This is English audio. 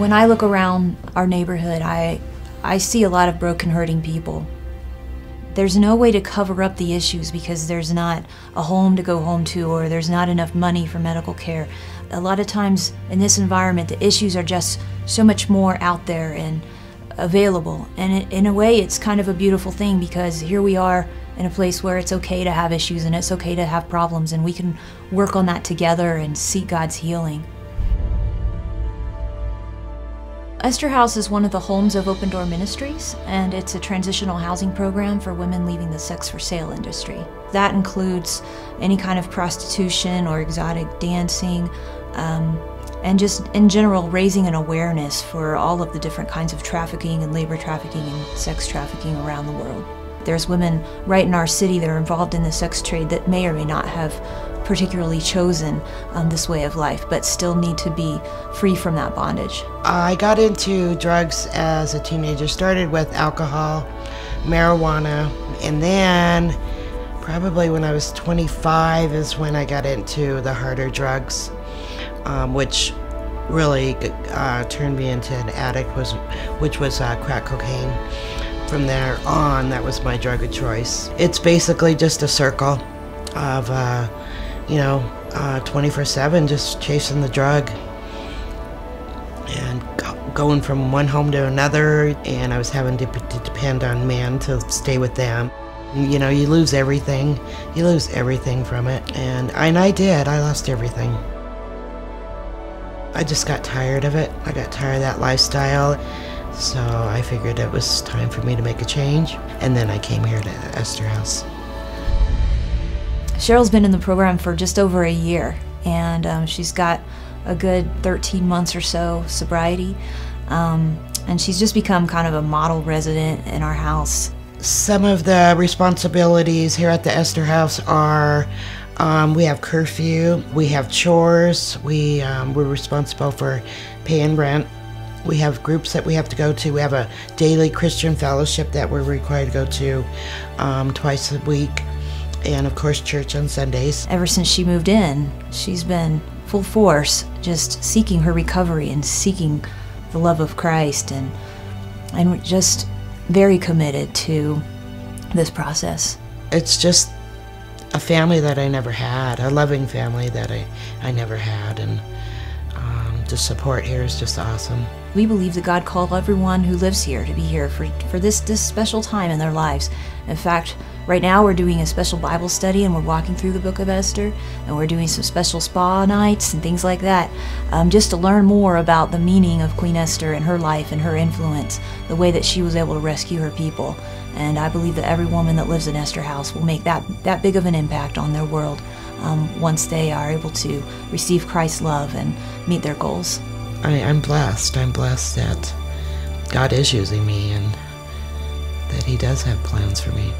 When I look around our neighborhood, I see a lot of broken, hurting people. There's no way to cover up the issues because there's not a home to go home to, or there's not enough money for medical care. A lot of times in this environment, the issues are just so much more out there and available. And in a way, it's kind of a beautiful thing, because here we are in a place where it's okay to have issues and it's okay to have problems, and we can work on that together and seek God's healing. Esther House is one of the homes of Open Door Ministries, and it's a transitional housing program for women leaving the sex for sale industry. That includes any kind of prostitution or exotic dancing, and just in general raising an awareness for all of the different kinds of trafficking and labor trafficking and sex trafficking around the world. There's women right in our city that are involved in the sex trade that may or may not have particularly chosen this way of life, but still need to be free from that bondage. I got into drugs as a teenager. Started with alcohol, marijuana, and then probably when I was 25 is when I got into the harder drugs, which really turned me into an addict, which was crack cocaine. From there on, that was my drug of choice. It's basically just a circle of 24/7 just chasing the drug and going from one home to another, and I was having to depend on men to stay with them. You know, you lose everything. You lose everything from it, and I did. I lost everything. I just got tired of it. I got tired of that lifestyle, so I figured it was time for me to make a change, and then I came here to Esther House. Cheryl's been in the program for just over a year, and she's got a good 13 months or so sobriety, and she's just become kind of a model resident in our house. Some of the responsibilities here at the Esther House are we have curfew, we have chores, we're responsible for paying rent. We have groups that we have to go to. We have a daily Christian fellowship that we're required to go to twice a week. And of course, church on Sundays. Ever since she moved in, she's been full force, just seeking her recovery and seeking the love of Christ, and just very committed to this process. It's just a family that I never had, a loving family that I never had, and the support here is just awesome. We believe that God called everyone who lives here to be here for this special time in their lives. In fact, right now we're doing a special Bible study, and we're walking through the book of Esther, and we're doing some special spa nights and things like that, just to learn more about the meaning of Queen Esther and her life and her influence, the way that she was able to rescue her people. And I believe that every woman that lives in Esther House will make that big of an impact on their world once they are able to receive Christ's love and meet their goals. I'm blessed. I'm blessed that God is using me and that He does have plans for me.